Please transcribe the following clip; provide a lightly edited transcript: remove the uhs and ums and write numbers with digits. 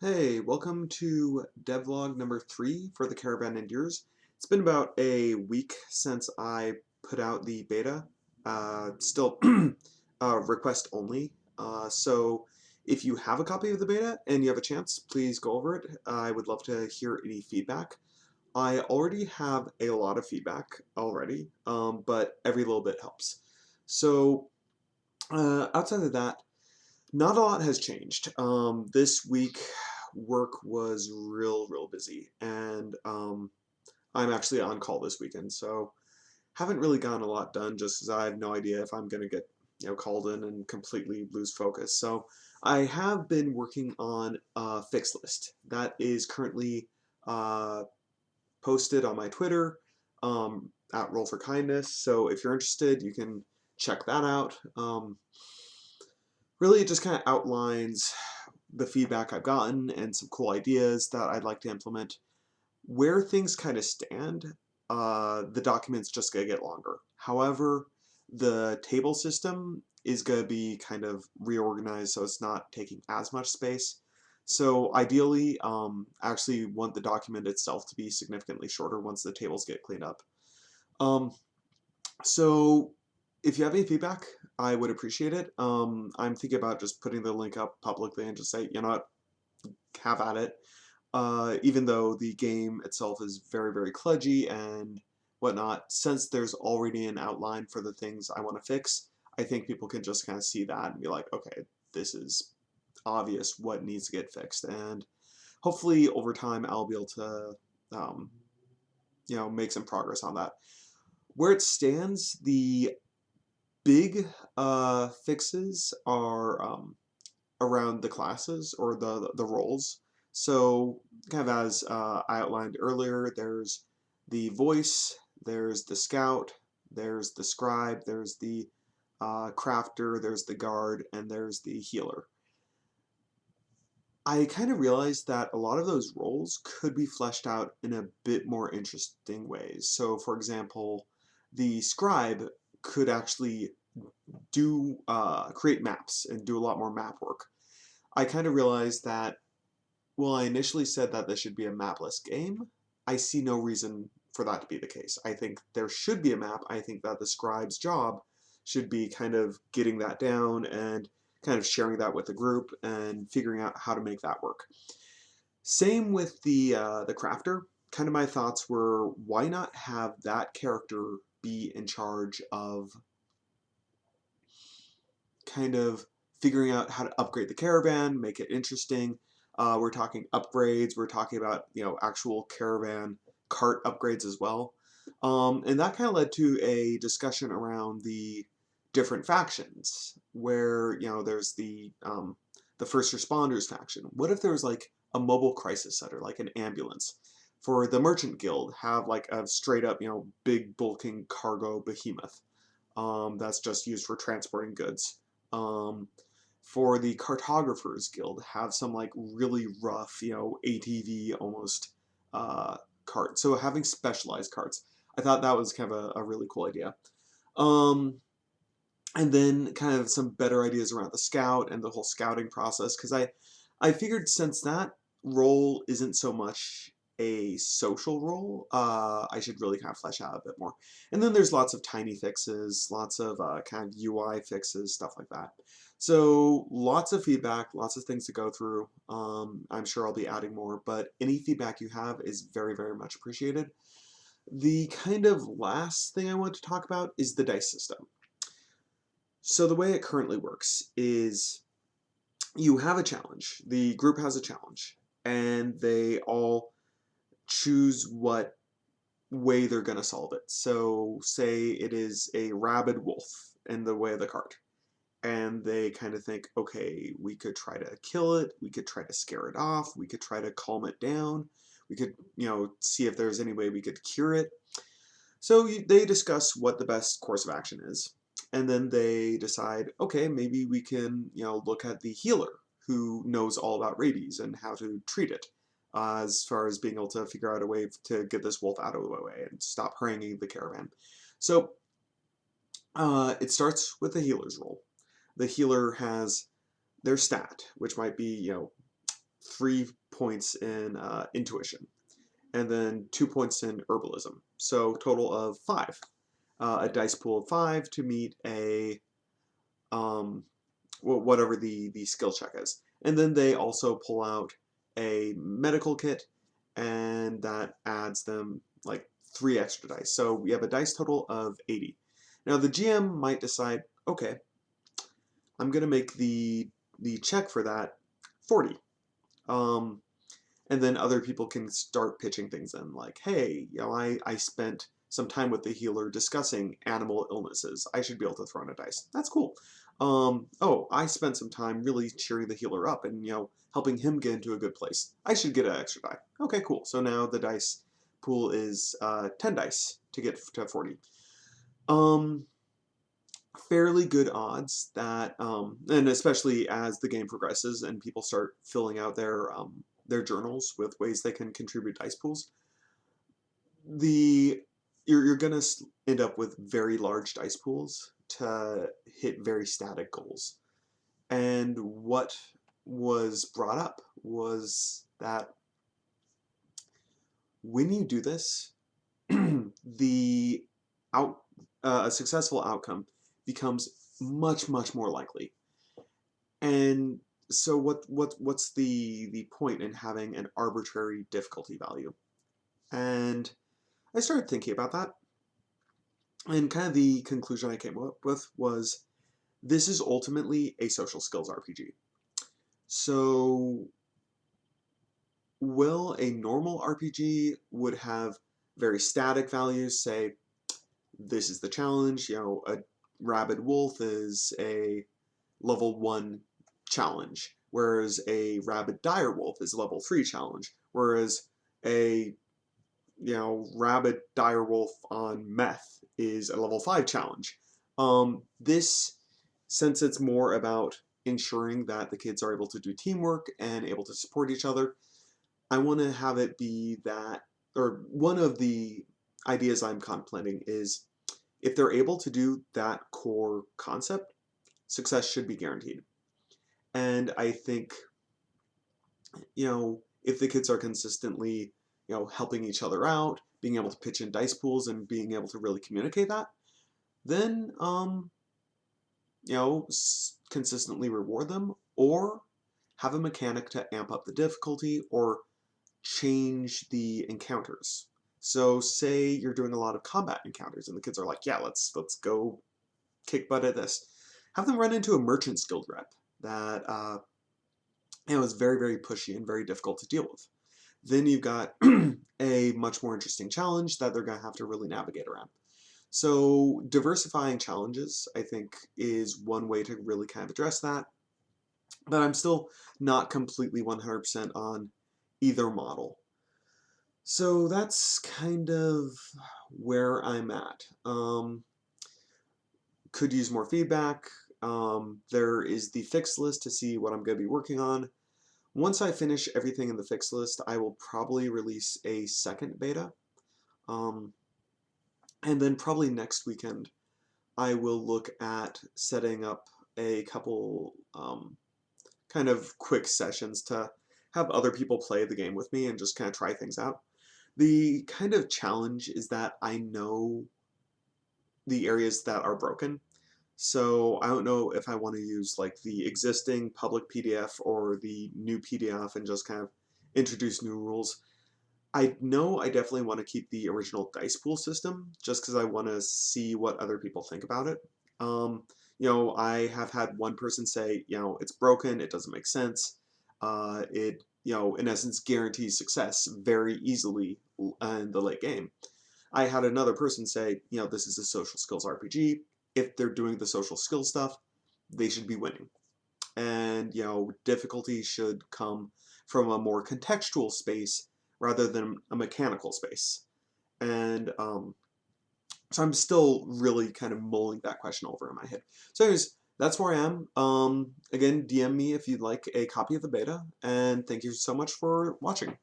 Hey, welcome to devlog number 3 for the Caravan Endures. It's been about a week since I put out the beta. Still request only. So if you have a copy of the beta and you have a chance, please go over it. I would love to hear any feedback. I already have a lot of feedback already, but every little bit helps. So outside of that, not a lot has changed. This week, work was real busy, and I'm actually on call this weekend, so haven't really gotten a lot done just because I have no idea if I'm going to get called in and completely lose focus. So I have been working on a fix list that is currently uh, posted on my Twitter at Roll for Kindness. So if you're interested, you can check that out. Really, it just kind of outlines the feedback I've gotten and some cool ideas that I'd like to implement. Where things kind of stand, the document's just going to get longer. However, the table system is going to be kind of reorganized so it's not taking as much space. So ideally, I actually want the document itself to be significantly shorter once the tables get cleaned up. Um, so if you have any feedback, I would appreciate it. I'm thinking about just putting the link up publicly and just say, you know what, have at it. Even though the game itself is very kludgy and whatnot, since there's already an outline for the things I want to fix, I think people can just kind of see that and be like, okay, this is obvious what needs to get fixed. And hopefully over time I'll be able to, um, make some progress on that. Where it stands, the big fixes are around the classes or the roles. So kind of as I outlined earlier, there's the voice, there's the scout, there's the scribe, there's the crafter, there's the guard, and there's the healer. I kind of realized that a lot of those roles could be fleshed out in a bit more interesting ways. So for example, the scribe could actually do create maps and do a lot more map work. I kind of realized that, well, I initially said that this should be a mapless game. I see no reason for that to be the case. I think there should be a map. I think that the scribe's job should be kind of getting that down and kind of sharing that with the group and figuring out how to make that work. Same with the crafter. Kind of my thoughts were, why not have that character be in charge of kind of figuring out how to upgrade the caravan, make it interesting. We're talking upgrades. We're talking about actual caravan cart upgrades as well, and that kind of led to a discussion around the different factions. Where there's the first responders faction. What if there was like a mobile crisis center, like an ambulance? For the merchant guild, have like a straight up big bulking cargo behemoth that's just used for transporting goods. Um, for the Cartographers Guild, have some like really rough, ATV almost cart. So having specialized carts, I thought that was kind of a really cool idea. Um, and then kind of some better ideas around the scout and the whole scouting process, because I figured since that role isn't so much a social role, I should really kind of flesh out a bit more. And then there's lots of tiny fixes, lots of kind of UI fixes, stuff like that. So lots of feedback, lots of things to go through. I'm sure I'll be adding more, but any feedback you have is very much appreciated. The kind of last thing I want to talk about is the dice system. So the way it currently works is you have a challenge. The group has a challenge, and they all choose what way they're going to solve it. So say it is a rabid wolf in the way of the cart, and they kind of think, okay, we could try to kill it, we could try to scare it off, we could try to calm it down, we could, see if there's any way we could cure it. So they discuss what the best course of action is. And then they decide, okay, maybe we can, look at the healer who knows all about rabies and how to treat it, as far as being able to figure out a way to get this wolf out of the way and stop haranguing the caravan. So it starts with the healer's role. The healer has their stat, which might be, 3 points in intuition, and then 2 points in herbalism. So total of 5. A dice pool of 5 to meet a um, whatever the skill check is. And then they also pull out a medical kit, and that adds them like 3 extra dice. So we have a dice total of 80. Now the GM might decide, okay, I'm gonna make the check for that 40. Um, and then other people can start pitching things in, like, hey, I spent some time with the healer discussing animal illnesses. I should be able to throw in a dice. That's cool. Oh, I spent some time really cheering the healer up and, helping him get into a good place. I should get an extra die. Okay, cool. So now the dice pool is 10 dice to get to 40. Um, Fairly good odds that, and especially as the game progresses and people start filling out their journals with ways they can contribute dice pools, the you're gonna end up with very large dice pools to hit very static goals. And what was brought up was that when you do this, the out a successful outcome becomes much more likely. And so what's the point in having an arbitrary difficulty value? And I started thinking about that, and kind of the conclusion I came up with was this is ultimately a social skills RPG. So will a normal RPG would have very static values, say this is the challenge, a rabid wolf is a level 1 challenge, whereas a rabid dire wolf is a level 3 challenge, whereas a rabid dire wolf on meth is a level 5 challenge. This, since it's more about ensuring that the kids are able to do teamwork and able to support each other, I want to have it be that, or one of the ideas I'm contemplating is if they're able to do that core concept, success should be guaranteed. And I think, if the kids are consistently, helping each other out, being able to pitch in dice pools and being able to really communicate that, then, consistently reward them, or have a mechanic to amp up the difficulty or change the encounters. So say you're doing a lot of combat encounters and the kids are like, yeah, let's go kick butt at this. Have them run into a merchant's guild rep that is very pushy and very difficult to deal with. Then you've got a much more interesting challenge that they're going to have to really navigate around. So diversifying challenges, I think, is one way to really kind of address that. But I'm still not completely 100% on either model. So that's kind of where I'm at. Could use more feedback. There is the fixed list to see what I'm going to be working on. Once I finish everything in the fixed list, I will probably release a second beta. And then probably next weekend, I will look at setting up a couple kind of quick sessions to have other people play the game with me and just kind of try things out. The kind of challenge is that I know the areas that are broken. So I don't know if I want to use like the existing public PDF or the new PDF and just kind of introduce new rules. I know I definitely want to keep the original dice pool system just because I want to see what other people think about it. I have had one person say, it's broken, it doesn't make sense. It, in essence, guarantees success very easily in the late game. I had another person say, this is a social skills RPG. If they're doing the social skills stuff, they should be winning. And, difficulty should come from a more contextual space rather than a mechanical space. And so I'm still really kind of mulling that question over in my head. So anyways, that's where I am. Again, DM me if you'd like a copy of the beta, and thank you so much for watching.